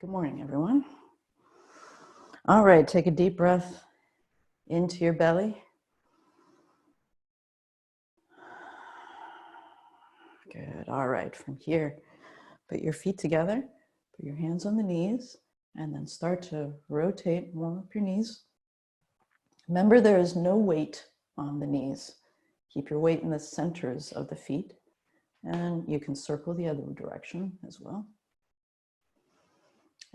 Good morning, everyone. All right, take a deep breath into your belly. Good. All right, from here, put your feet together, put your hands on the knees, and then start to rotate, warm up your knees. Remember, there is no weight on the knees. Keep your weight in the centers of the feet, and you can circle the other direction as well.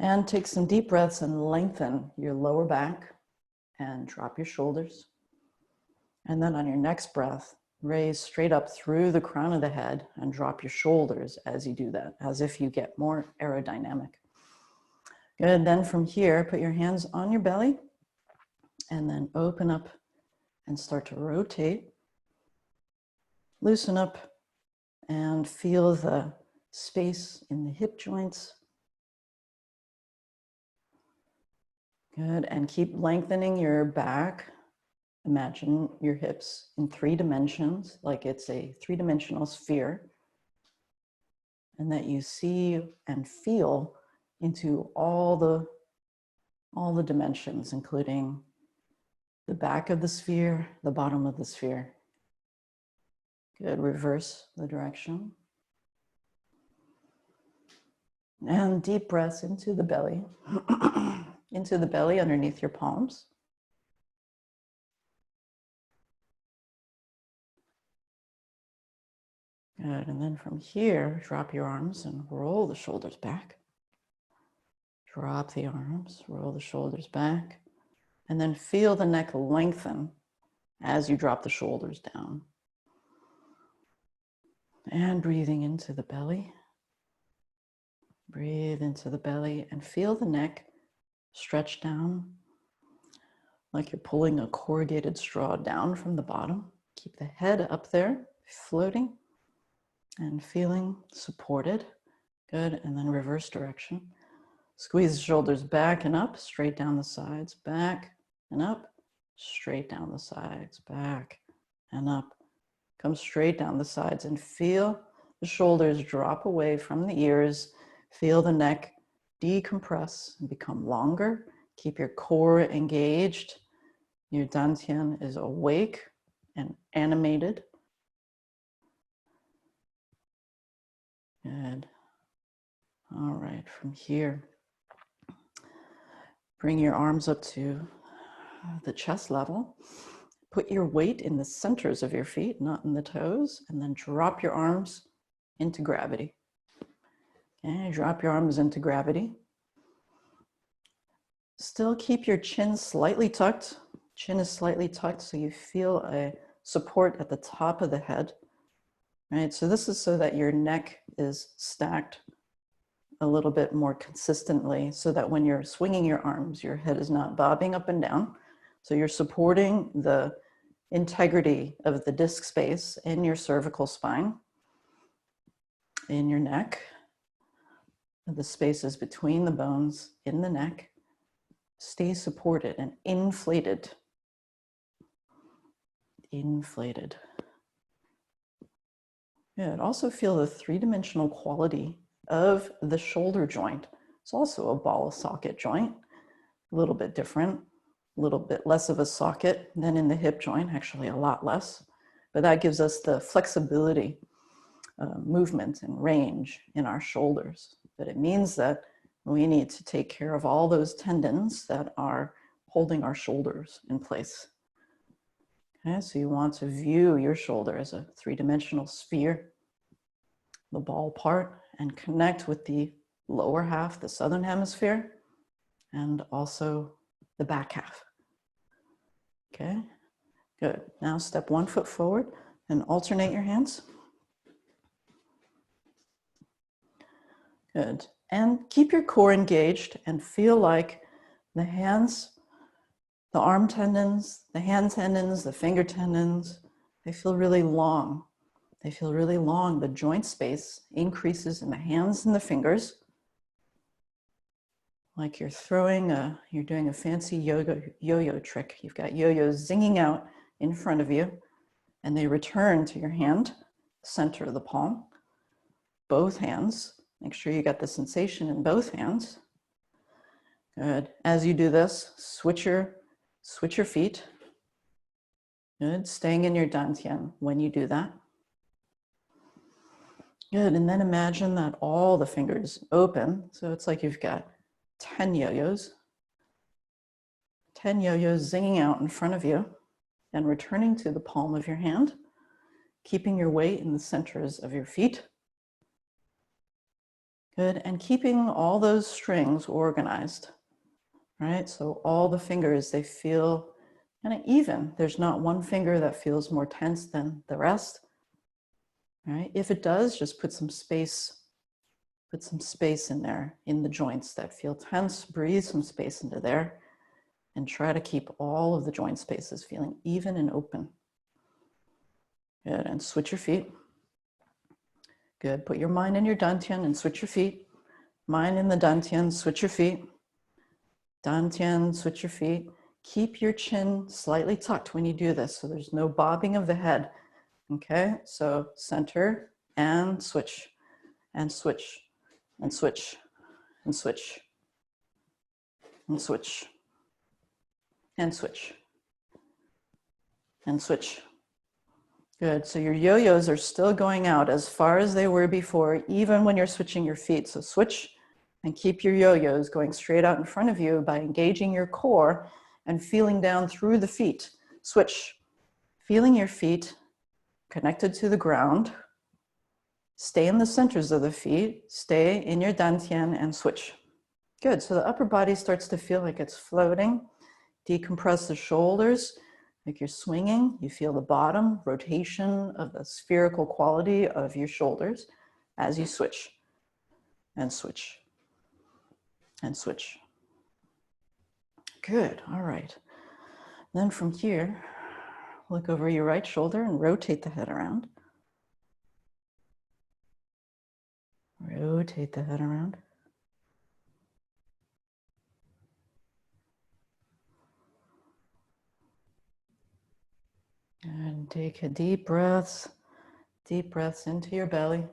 And take some deep breaths and lengthen your lower back and drop your shoulders. And then on your next breath, raise straight up through the crown of the head and drop your shoulders as you do that, as if you get more aerodynamic. Good. Then from here, put your hands on your belly and then open up and start to rotate. Loosen up and feel the space in the hip joints. Good. And keep lengthening your back. Imagine your hips in 3 dimensions, like it's a 3-dimensional sphere, and that you see and feel into all the dimensions, including the back of the sphere, the bottom of the sphere. Good. Reverse the direction. And deep breaths into the belly, into the belly underneath your palms. Good. And then from here, drop your arms and roll the shoulders back. Drop the arms, roll the shoulders back, and then feel the neck lengthen as you drop the shoulders down. And breathing into the belly. Breathe into the belly and feel the neck stretch down like you're pulling a corrugated straw down from the bottom. Keep the head up there, floating and feeling supported. Good. And then reverse direction. Squeeze the shoulders back and up, straight down the sides, back and up, straight down the sides, back and up. Come straight down the sides and feel the shoulders drop away from the ears. Feel the neck decompress and become longer. Keep your core engaged. Your dantian is awake and animated. Good. All right, from here, bring your arms up to the chest level. Put your weight in the centers of your feet, not in the toes, and then drop your arms into gravity. Okay, drop your arms into gravity. Still keep your chin slightly tucked. Chin is slightly tucked so you feel a support at the top of the head. Right, so this is so that your neck is stacked a little bit more consistently so that when you're swinging your arms, your head is not bobbing up and down. So you're supporting the integrity of the disc space in your cervical spine, in your neck. The spaces between the bones in the neck stay supported and inflated. Inflated. Good. Also feel the 3-dimensional quality of the shoulder joint. It's also a ball socket joint, a little bit different, a little bit less of a socket than in the hip joint, actually a lot less, but that gives us the flexibility, movement and range in our shoulders. But it means that we need to take care of all those tendons that are holding our shoulders in place. Okay, so you want to view your shoulder as a 3-dimensional sphere, the ball part, and connect with the lower half, the southern hemisphere, and also the back half. Okay, good. Now step 1 foot forward and alternate your hands. Good. And keep your core engaged and feel like the hands, the arm tendons, the hand tendons, the finger tendons, they feel really long. They feel really long. The joint space increases in the hands and the fingers. Like you're you're doing a fancy yo-yo trick. You've got yo-yos zinging out in front of you and they return to your hand, center of the palm, both hands. Make sure you got the sensation in both hands. Good. As you do this, switch your feet. Good. Staying in your dantian when you do that. Good. And then imagine that all the fingers open. So it's like you've got 10 yo-yos. 10 yo-yos zinging out in front of you and returning to the palm of your hand, keeping your weight in the centers of your feet. Good. And keeping all those strings organized, right? So all the fingers, they feel kind of even. There's not one finger that feels more tense than the rest, right? If it does, just put some space in there in the joints that feel tense. Breathe some space into there and try to keep all of the joint spaces feeling even and open. Good. And switch your feet. Good. Put your mind in your dantian and switch your feet. Mind in the dantian, switch your feet. Dantian, switch your feet. Keep your chin slightly tucked when you do this, so there's no bobbing of the head. Okay, so center and switch, and switch, and switch, and switch, and switch, and switch, and switch. Good, so your yo-yos are still going out as far as they were before, even when you're switching your feet. So switch and keep your yo-yos going straight out in front of you by engaging your core and feeling down through the feet. Switch, feeling your feet connected to the ground. Stay in the centers of the feet, stay in your dantian and switch. Good, so the upper body starts to feel like it's floating. Decompress the shoulders, like you're swinging. You feel the bottom, rotation of the spherical quality of your shoulders as you switch and switch and switch. Good, all right. Then from here, look over your right shoulder and rotate the head around. Rotate the head around. And take a deep breaths into your belly.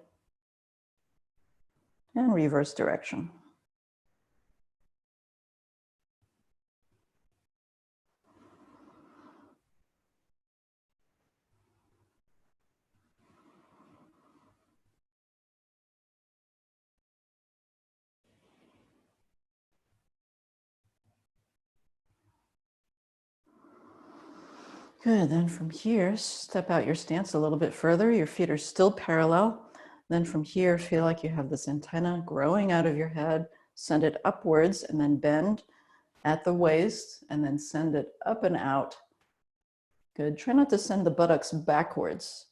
And reverse direction. Good, then from here, step out your stance a little bit further. Your feet are still parallel. Then from here, feel like you have this antenna growing out of your head. Send it upwards and then bend at the waist and then send it up and out. Good, try not to send the buttocks backwards.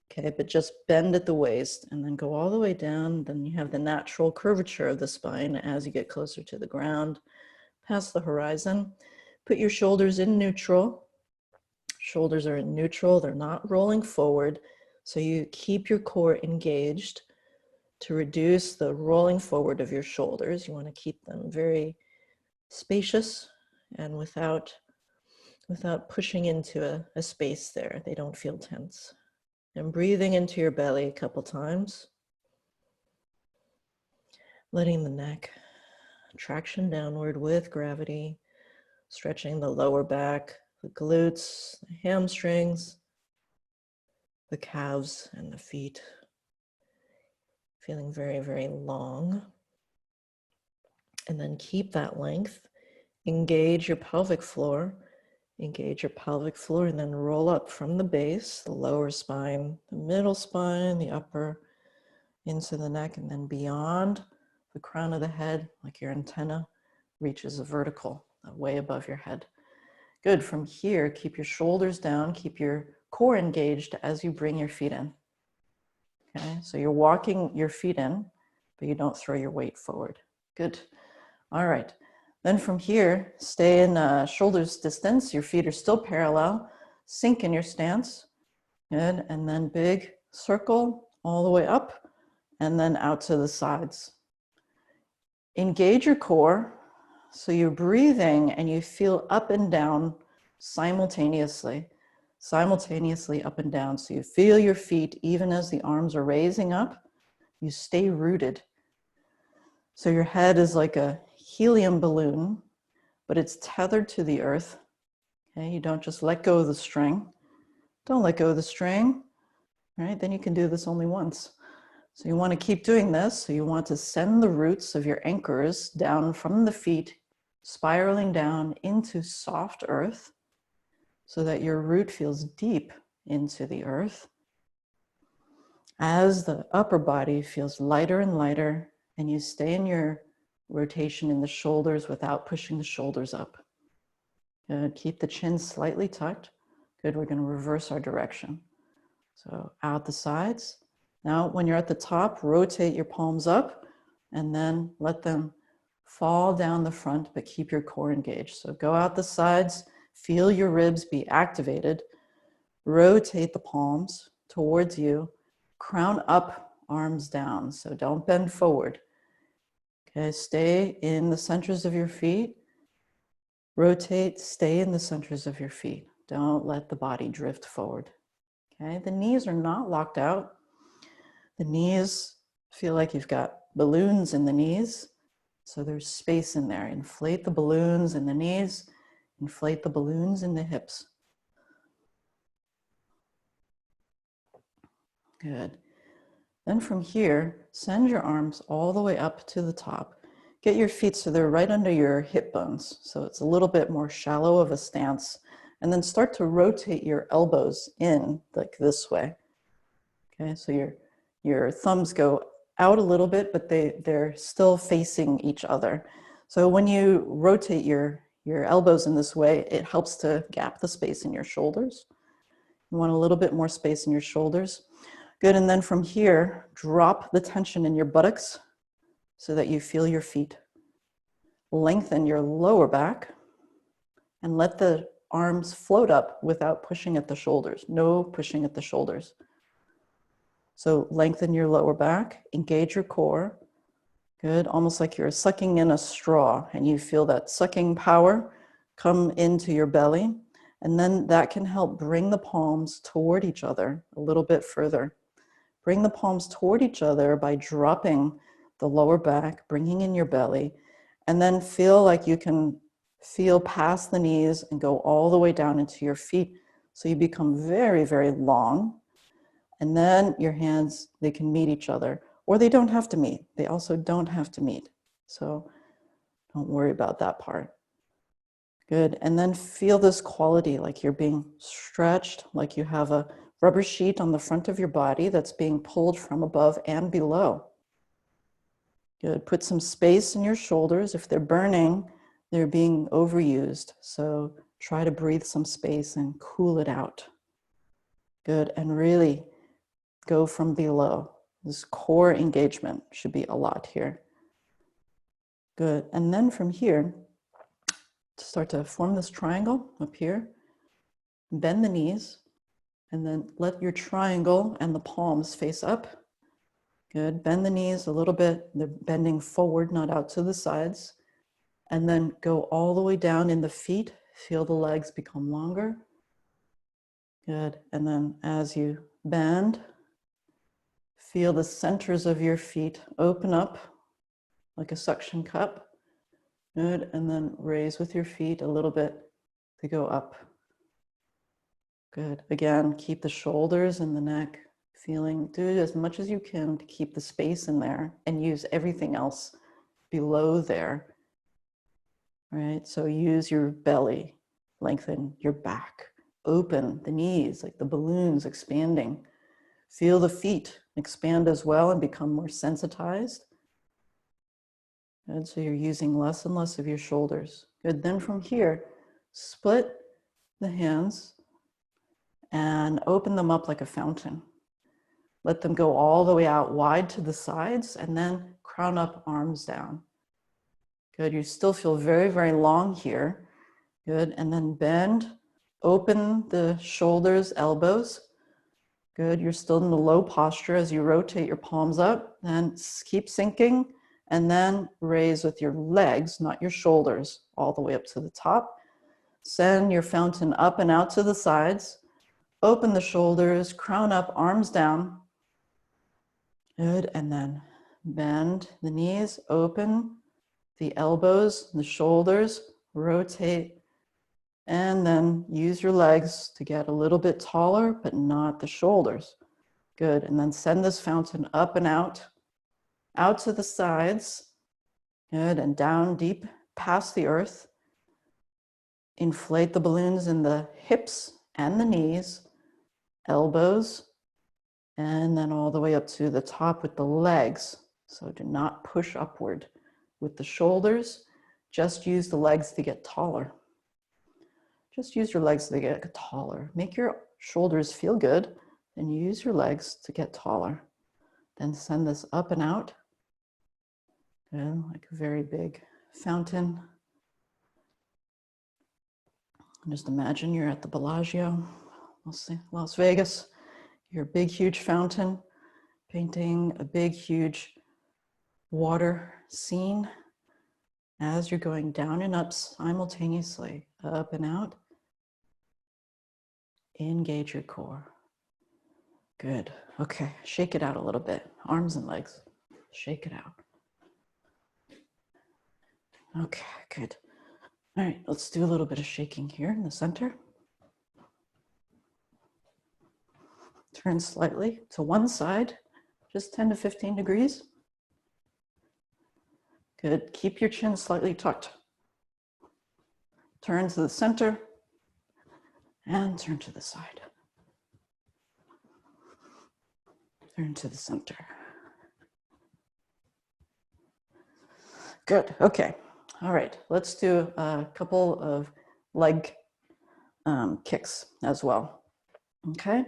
Okay, but just bend at the waist and then go all the way down. Then you have the natural curvature of the spine as you get closer to the ground, past the horizon. Put your shoulders in neutral. Shoulders are in neutral, they're not rolling forward. So you keep your core engaged to reduce the rolling forward of your shoulders. You want to keep them very spacious and without pushing into a space there. They don't feel tense. And breathing into your belly a couple times. Letting the neck traction downward with gravity, stretching the lower back, the glutes, the hamstrings, the calves, and the feet. Feeling very, very long. And then keep that length. Engage your pelvic floor. Engage your pelvic floor and then roll up from the base, the lower spine, the middle spine, the upper, into the neck, and then beyond the crown of the head, like your antenna reaches a vertical, way above your head. Good, from here, keep your shoulders down, keep your core engaged as you bring your feet in. Okay, so you're walking your feet in, but you don't throw your weight forward. Good, all right. Then from here, stay in shoulders distance, your feet are still parallel, sink in your stance. Good, and then big circle all the way up, and then out to the sides. Engage your core. So you're breathing and you feel up and down simultaneously up and down. So you feel your feet even as the arms are raising up. You stay rooted. So your head is like a helium balloon, but it's tethered to the earth. Okay, you don't just let go of the string. Don't let go of the string, right? Then you can do this only once. So you want to keep doing this. So you want to send the roots of your anchors down from the feet, spiraling down into soft earth so that your root feels deep into the earth. As the upper body feels lighter and lighter, and you stay in your rotation in the shoulders without pushing the shoulders up. Good. Keep the chin slightly tucked. Good. We're going to reverse our direction. So out the sides. Now, when you're at the top, rotate your palms up and then let them fall down the front, but keep your core engaged. So go out the sides, feel your ribs be activated. Rotate the palms towards you. Crown up, arms down. So don't bend forward. Okay, stay in the centers of your feet. Rotate, stay in the centers of your feet. Don't let the body drift forward. Okay, the knees are not locked out. The knees feel like you've got balloons in the knees. So there's space in there. Inflate the balloons in the knees. Inflate the balloons in the hips. Good. Then from here, send your arms all the way up to the top. Get your feet so they're right under your hip bones. So it's a little bit more shallow of a stance. And then start to rotate your elbows in like this way. Okay, so your thumbs go out a little bit, but they're still facing each other. So when you rotate your elbows in this way, it helps to gap the space in your shoulders. You want a little bit more space in your shoulders. Good, and then from here, drop the tension in your buttocks so that you feel your feet. Lengthen your lower back and let the arms float up without pushing at the shoulders. No pushing at the shoulders. So lengthen your lower back, engage your core. Good, almost like you're sucking in a straw and you feel that sucking power come into your belly. And then that can help bring the palms toward each other a little bit further. Bring the palms toward each other by dropping the lower back, bringing in your belly, and then feel like you can feel past the knees and go all the way down into your feet. So you become very, very long. And then your hands, they can meet each other, or they don't have to meet. They also don't have to meet. So don't worry about that part. Good. And then feel this quality, like you're being stretched, like you have a rubber sheet on the front of your body that's being pulled from above and below. Good. Put some space in your shoulders. If they're burning, they're being overused. So try to breathe some space and cool it out. Good. And really go from below. This core engagement should be a lot here. Good. And then from here, start to form this triangle up here. Bend the knees. And then let your triangle and the palms face up. Good. Bend the knees a little bit. They're bending forward, not out to the sides. And then go all the way down in the feet. Feel the legs become longer. Good. And then as you bend, feel the centers of your feet open up like a suction cup. Good. And then raise with your feet a little bit to go up. Good. Again, keep the shoulders and the neck feeling. Do it as much as you can to keep the space in there and use everything else below there. Right? So use your belly, lengthen your back, open the knees like the balloons expanding. Feel the feet expand as well and become more sensitized. Good. So you're using less and less of your shoulders. Good. Then from here, split the hands and open them up like a fountain. Let them go all the way out wide to the sides and then crown up, arms down. Good, you still feel very, very long here. Good, and then bend, open the shoulders, elbows. Good, you're still in the low posture as you rotate your palms up. Then keep sinking and then raise with your legs, not your shoulders, all the way up to the top. Send your fountain up and out to the sides. Open the shoulders, crown up, arms down. Good, and then bend the knees, open the elbows, the shoulders, rotate, and then use your legs to get a little bit taller, but not the shoulders. Good, and then send this fountain up and out to the sides. Good, and down deep past the earth. Inflate the balloons in the hips and the knees, elbows, and then all the way up to the top with the legs. So do not push upward with the shoulders. Just use the legs to get taller. Just use your legs to get taller. Make your shoulders feel good, and use your legs to get taller. Then send this up and out. Good, like a very big fountain. Just imagine you're at the Bellagio, Las Vegas. You're a big, huge fountain, painting a big, huge water scene as you're going down and up simultaneously, up and out. Engage your core. Good. Okay, shake it out a little bit. Arms and legs. Shake it out. Okay, good. All right, let's do a little bit of shaking here in the center. Turn slightly to one side, just 10 to 15 degrees. Good. Keep your chin slightly tucked. Turn to the center and turn to the side. Turn to the center. Good. Okay. All right. Let's do a couple of leg kicks as well. Okay.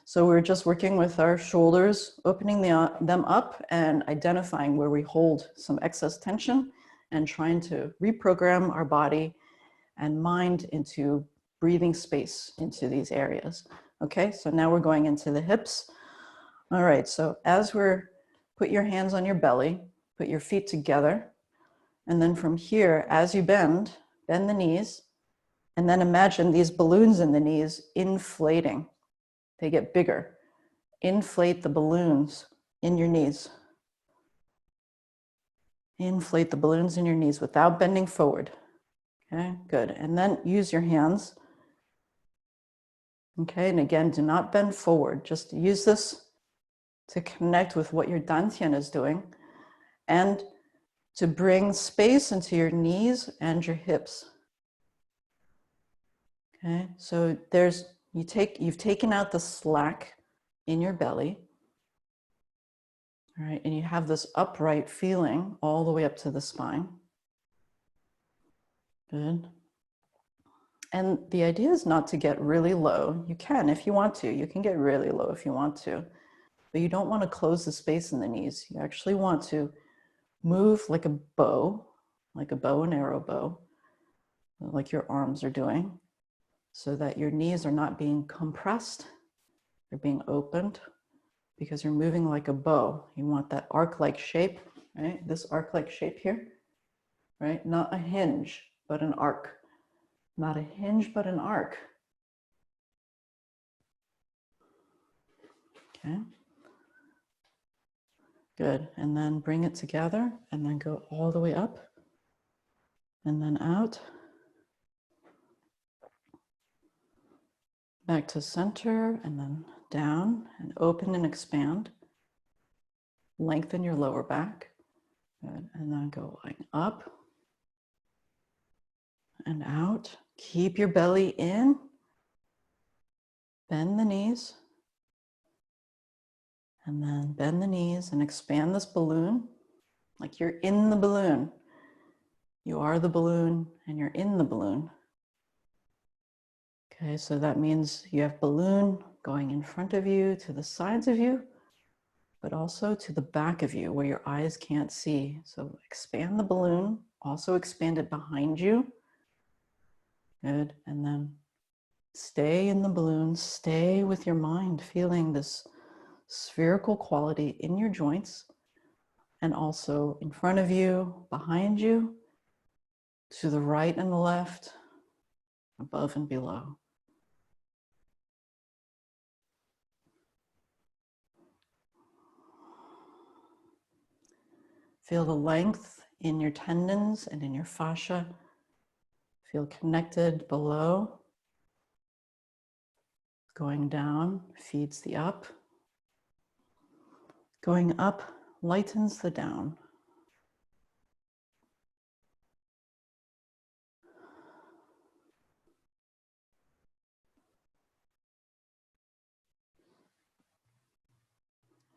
So we're just working with our shoulders, opening them up and identifying where we hold some excess tension and trying to reprogram our body and mind into breathing space into these areas. Okay, so now we're going into the hips. All right, so put your hands on your belly, put your feet together, and then from here, as you bend the knees, and then imagine these balloons in the knees inflating. They get bigger. Inflate the balloons in your knees. Inflate the balloons in your knees without bending forward. Okay, good. And then use your hands. Okay, and again, do not bend forward. Just use this to connect with what your dantian is doing and to bring space into your knees and your hips. Okay, so you've taken out the slack in your belly. All right, and you have this upright feeling all the way up to the spine. Good. And the idea is not to get really low. You can if you want to. You can get really low if you want to. But you don't want to close the space in the knees. You actually want to move like a bow and arrow bow, like your arms are doing, so that your knees are not being compressed. They're being opened because you're moving like a bow. You want that arc-like shape, right? This arc-like shape here, right? Not a hinge, but an arc. Not a hinge, but an arc. Okay. Good. And then bring it together and then go all the way up and then out. Back to center and then down and open and expand. Lengthen your lower back. Good. And then going up and out. Keep your belly in. Bend the knees. And then bend the knees and expand this balloon like you're in the balloon. You are the balloon and you're in the balloon. Okay, so that means you have balloon going in front of you, to the sides of you, but also to the back of you where your eyes can't see. So expand the balloon, also expand it behind you. Good, and then stay in the balloon, stay with your mind, feeling this spherical quality in your joints and also in front of you, behind you, to the right and the left, above and below. Feel the length in your tendons and in your fascia. Feel connected below. Going down feeds the up. Going up lightens the down.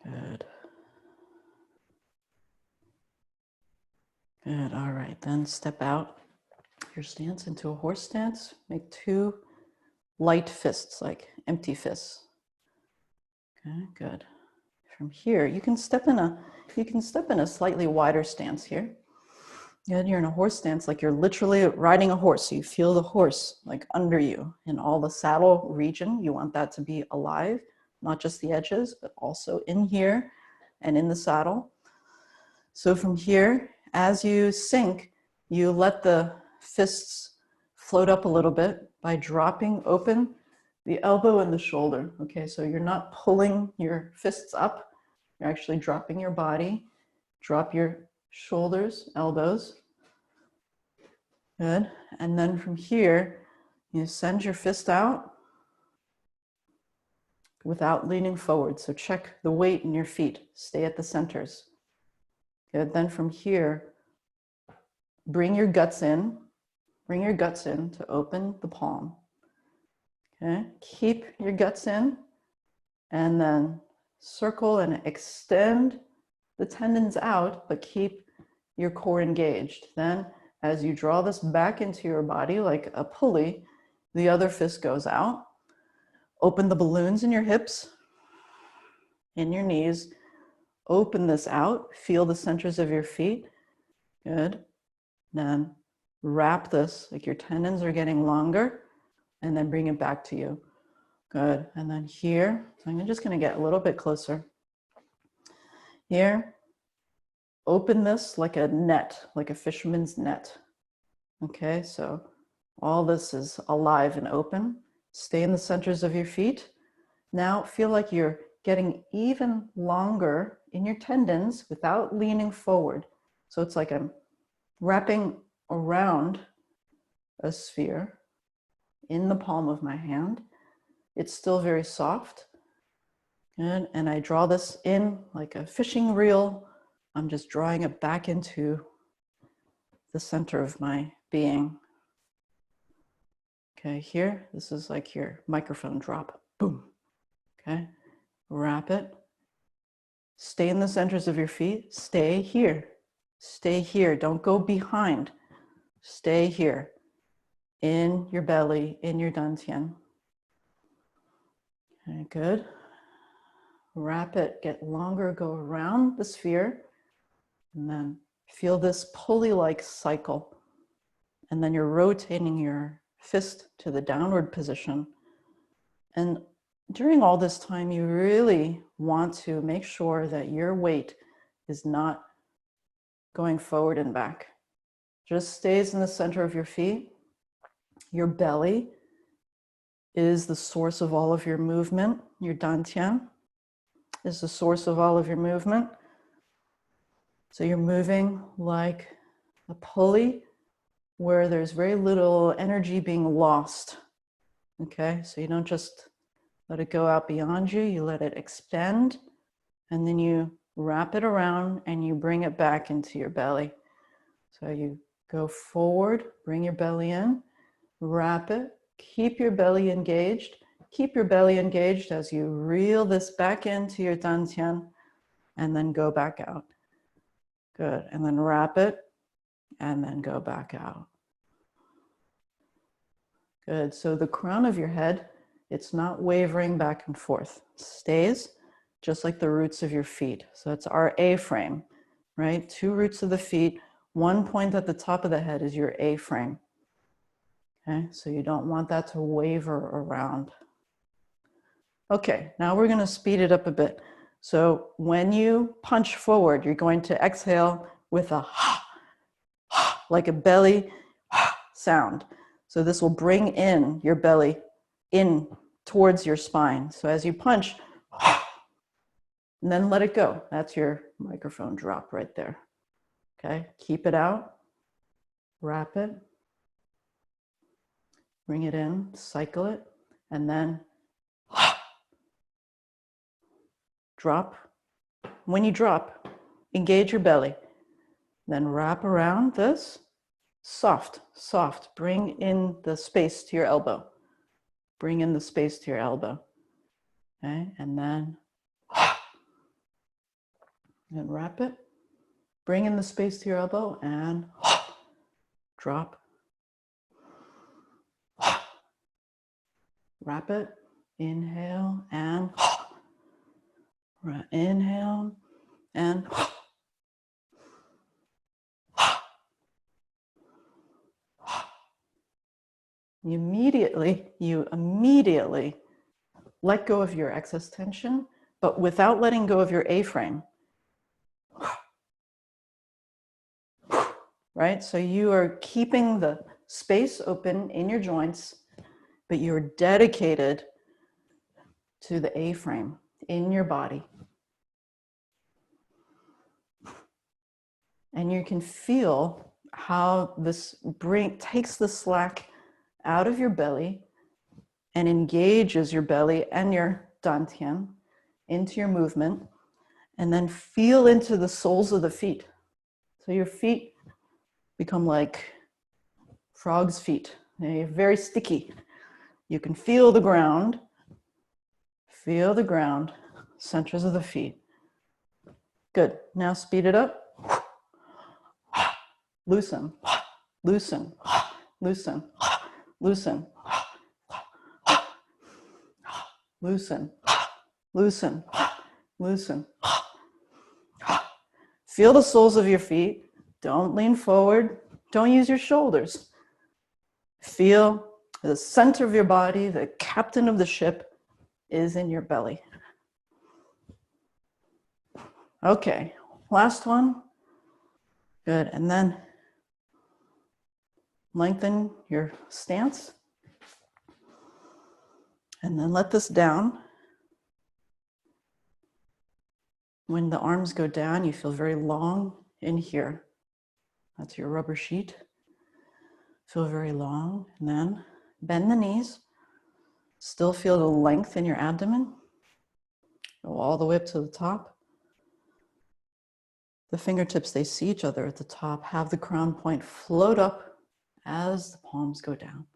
Good. Good. All right. Then step out your stance into a horse stance. Make 2 light fists, like empty fists. Okay. Good. From here, you can step in a slightly wider stance here. Good. You're in a horse stance, like you're literally riding a horse. So you feel the horse like under you, and all the saddle region. You want that to be alive, not just the edges, but also in here and in the saddle. So from here, as you sink, you let the fists float up a little bit by dropping open the elbow and the shoulder. Okay, so you're not pulling your fists up, you're actually dropping your body. Drop your shoulders, elbows. Good. And then from here, you send your fist out without leaning forward. So check the weight in your feet. Stay at the centers. Good. Then from here, bring your guts in. Bring your guts in to open the palm. Okay. Keep your guts in, and then circle and extend the tendons out, but keep your core engaged. Then as you draw this back into your body like a pulley, the other fist goes out. Open the balloons in your hips, in your knees. Open this out. Feel the centers of your feet. Good. Then wrap this like your tendons are getting longer, and then bring it back to you. Good. And then here, I'm just going to get a little bit closer. Here, open this like a net, like a fisherman's net. Okay, so all this is alive and open. Stay in the centers of your feet. Now feel like you're getting even longer in your tendons without leaning forward. So it's like I'm wrapping around a sphere in the palm of my hand. It's still very soft. Good. And I draw this in like a fishing reel. I'm just drawing it back into the center of my being. Okay, here, this is like your microphone drop. Boom. Okay, wrap it. Stay in the centers of your feet. Stay here. Stay here. Don't go behind. Stay here. In your belly, in your dantian. Okay, good. Wrap it. Get longer. Go around the sphere. And then feel this pulley-like cycle. And then you're rotating your fist to the downward position. And during all this time, you really want to make sure that your weight is not going forward and back. Just stays in the center of your feet. Your belly is the source of all of your movement. Your dantian is the source of all of your movement. So you're moving like a pulley where there's very little energy being lost. Okay, so you don't just let it go out beyond you, you let it expand, and then you wrap it around and you bring it back into your belly. So you go forward, bring your belly in, wrap it, keep your belly engaged. Keep your belly engaged as you reel this back into your dantian, and then go back out. Good, and then wrap it, and then go back out. Good, so the crown of your head, it's not wavering back and forth. It stays just like the roots of your feet. So it's our A-frame, right? 2 roots of the feet, 1 point at the top of the head is your A-frame. Okay, so you don't want that to waver around. Okay, now we're gonna speed it up a bit. So when you punch forward, you're going to exhale with a ha, ha, like a belly ha sound. So this will bring in your belly in towards your spine. So as you punch, and then let it go. That's your microphone drop right there. Okay, keep it out, wrap it, bring it in, cycle it, and then drop. When you drop, engage your belly. Then wrap around this, soft, soft. Bring in the space to your elbow. Bring in the space to your elbow. Okay, and then wrap it. Bring in the space to your elbow and drop. Wrap it. Inhale and inhale and you immediately let go of your excess tension, but without letting go of your A-frame. Right? So you are keeping the space open in your joints, but you're dedicated to the A-frame in your body. And you can feel how this takes the slack out of your belly and engages your belly and your dantian into your movement, and then feel into the soles of the feet. So your feet become like frog's feet. They're very sticky. You can feel the ground, centers of the feet. Good. Now speed it up. Loosen, loosen, loosen, loosen, loosen, loosen, loosen. Feel the soles of your feet. Don't lean forward. Don't use your shoulders. Feel the center of your body, the captain of the ship is in your belly. Okay, last one. Good, and then lengthen your stance. And then let this down. When the arms go down, you feel very long in here. That's your rubber sheet. Feel very long, and then bend the knees. Still feel the length in your abdomen. Go all the way up to the top. The fingertips, they see each other at the top. Have the crown point float up as the palms go down.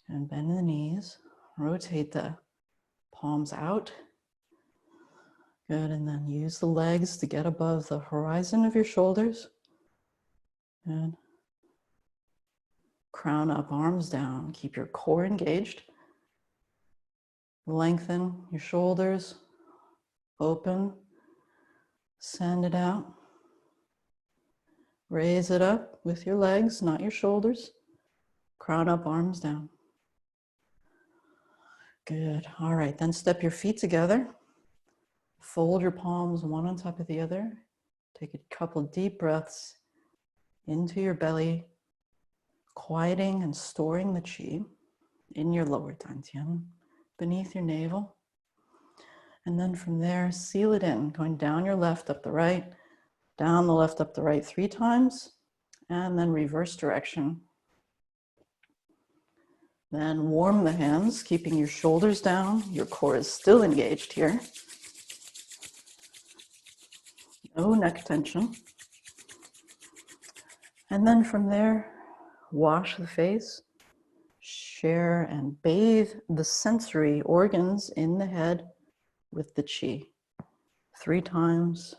And bend the knees. Rotate the palms out. Good, and then use the legs to get above the horizon of your shoulders. Good. Crown up, arms down. Keep your core engaged. Lengthen your shoulders. Open. Send it out. Raise it up with your legs, not your shoulders. Crown up, arms down. Good. All right, then step your feet together. Fold your palms one on top of the other. Take a couple deep breaths into your belly, quieting and storing the qi in your lower dantian, beneath your navel. And then from there, seal it in, going down your left, up the right, down the left, up the right 3 times, and then reverse direction. Then warm the hands, keeping your shoulders down. Your core is still engaged here. No neck tension. And then from there, wash the face, share and bathe the sensory organs in the head with the qi 3 times.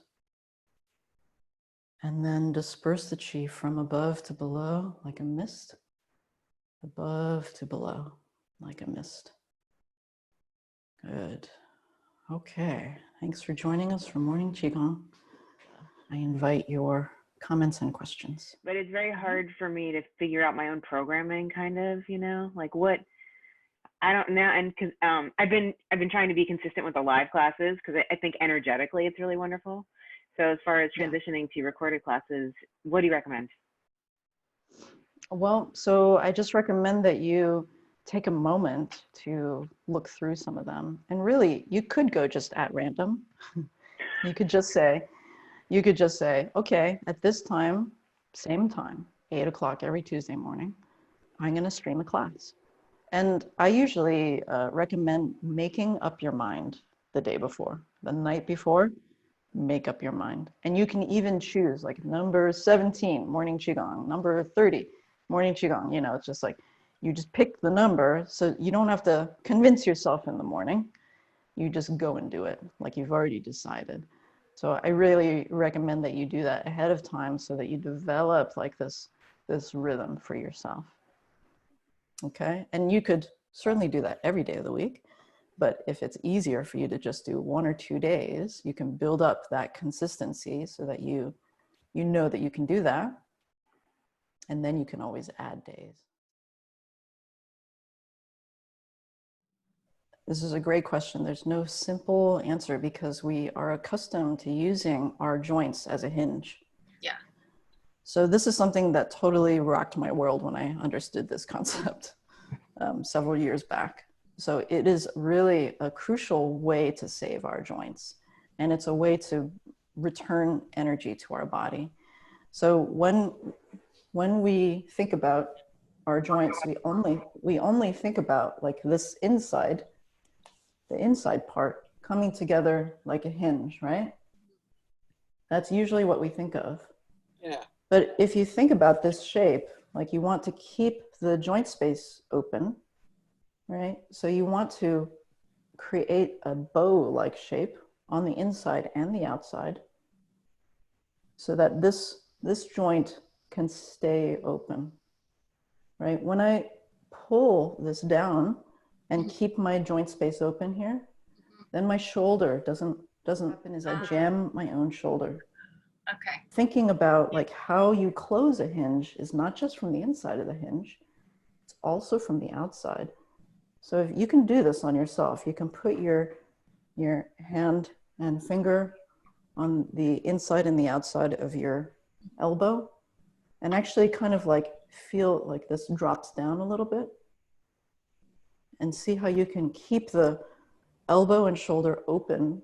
And then disperse the qi from above to below like a mist. Above to below like a mist. Good. Okay. Thanks for joining us for Morning Qigong. I invite your comments and questions. But it's very hard for me to figure out my own programming, kind of, you know, like what I don't know. And because I've been trying to be consistent with the live classes because I think energetically it's really wonderful. So as far as transitioning to recorded classes, what do you recommend? Well, so I just recommend that you take a moment to look through some of them. And really, you could go just at random. You could just say, You could just say, okay, at this time, same time, 8 o'clock every Tuesday morning, I'm going to stream a class. And I usually recommend making up your mind the day before, the night before, make up your mind. And you can even choose like number 17, morning Qigong, number 30, morning Qigong. You know, it's just like, you just pick the number so you don't have to convince yourself in the morning. You just go and do it like you've already decided. So I really recommend that you do that ahead of time so that you develop like this rhythm for yourself. Okay, and you could certainly do that every day of the week, but if it's easier for you to just do 1 or 2 days, you can build up that consistency so that you know that you can do that, and then you can always add days. This is a great question. There's no simple answer because we are accustomed to using our joints as a hinge. Yeah. So this is something that totally rocked my world when I understood this concept several years back. So it is really a crucial way to save our joints. And it's a way to return energy to our body. So when we think about our joints, we only think about like this inside, the inside part coming together like a hinge, right? That's usually what we think of. Yeah. But if you think about this shape, like you want to keep the joint space open, right? So you want to create a bow-like shape on the inside and the outside so that this joint can stay open, right? When I pull this down and keep my joint space open here, then my shoulder doesn't happen is I jam my own shoulder. Okay. Thinking about like how you close a hinge is not just from the inside of the hinge, it's also from the outside. So if you can do this on yourself, you can put your hand and finger on the inside and the outside of your elbow and actually kind of like feel like this drops down a little bit and see how you can keep the elbow and shoulder open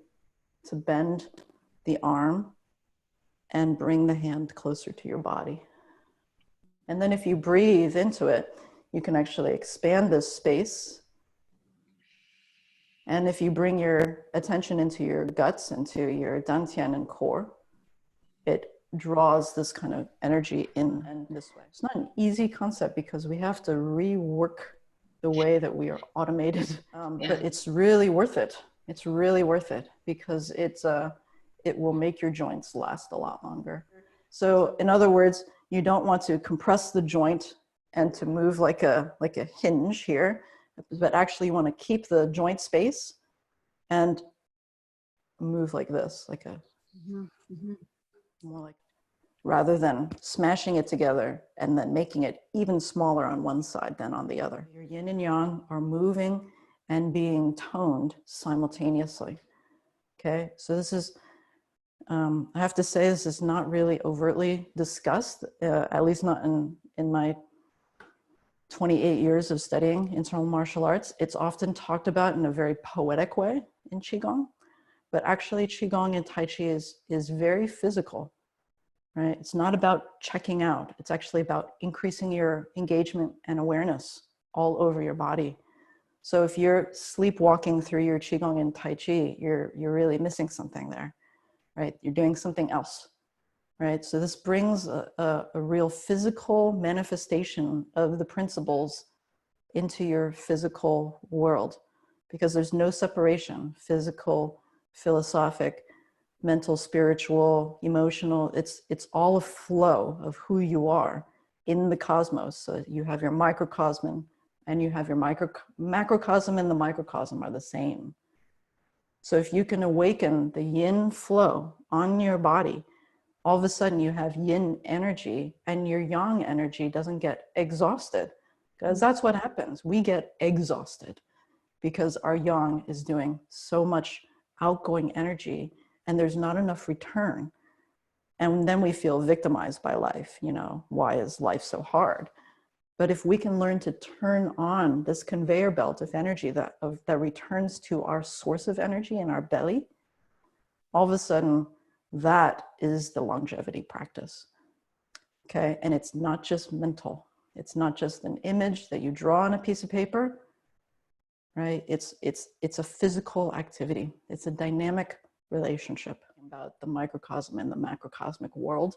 to bend the arm and bring the hand closer to your body. And then if you breathe into it, you can actually expand this space. And if you bring your attention into your guts, into your dantian and core, it draws this kind of energy in and this way. It's not an easy concept because we have to rework the way that we are automated, but it's really worth it. It's really worth it because it will make your joints last a lot longer. So in other words, you don't want to compress the joint and to move like a hinge here, but actually you want to keep the joint space and move like this, like a, more like, rather than smashing it together and then making it even smaller on one side than on the other. Your yin and yang are moving and being toned simultaneously. Okay, so this is, I have to say, this is not really overtly discussed, at least not in my 28 years of studying internal martial arts. It's often talked about in a very poetic way in Qigong, but actually Qigong and Tai Chi is very physical, right? It's not about checking out. It's actually about increasing your engagement and awareness all over your body. So if you're sleepwalking through your Qigong and Tai Chi, you're really missing something there, right? You're doing something else, right? So this brings a real physical manifestation of the principles into your physical world because there's no separation, physical, philosophic, mental, spiritual, emotional. It's all a flow of who you are in the cosmos. So you have your microcosm and you have your macrocosm and the microcosm are the same. So if you can awaken the yin flow on your body, all of a sudden you have yin energy and your yang energy doesn't get exhausted because that's what happens. We get exhausted because our yang is doing so much outgoing energy and there's not enough return. And then we feel victimized by life. You know, why is life so hard? But if we can learn to turn on this conveyor belt of energy that returns to our source of energy in our belly, all of a sudden That is the longevity practice. Okay, and it's not just mental. It's not just an image that you draw on a piece of paper, right? It's a physical activity. It's a dynamic relationship about the microcosm and the macrocosmic world,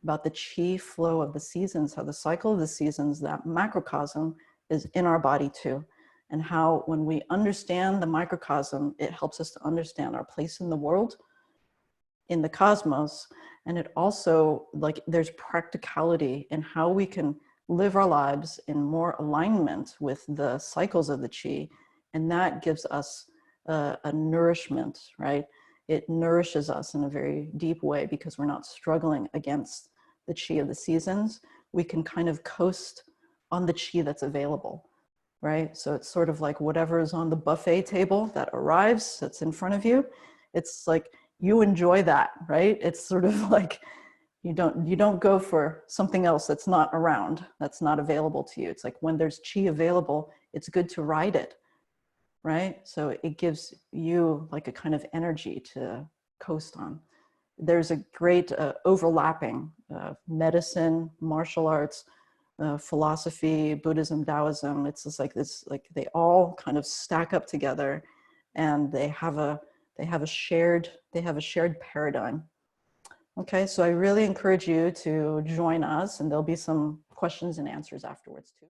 about the chi flow of the seasons, how the cycle of the seasons, that macrocosm is in our body too. And how when we understand the microcosm, it helps us to understand our place in the world, in the cosmos. And it also, like, there's practicality in how we can live our lives in more alignment with the cycles of the chi. And that gives us a nourishment, right? It nourishes us in a very deep way because we're not struggling against the chi of the seasons. We can kind of coast on the chi that's available, right? So it's sort of like whatever is on the buffet table that arrives, that's in front of you. It's like you enjoy that, right? It's sort of like you don't go for something else that's not around, that's not available to you. It's like when there's chi available, it's good to ride it, right? So it gives you like a kind of energy to coast on. There's a great overlapping medicine, martial arts, philosophy, Buddhism, Taoism. It's just like this, like they all kind of stack up together, and they have a shared paradigm. Okay, so I really encourage you to join us, and there'll be some questions and answers afterwards too.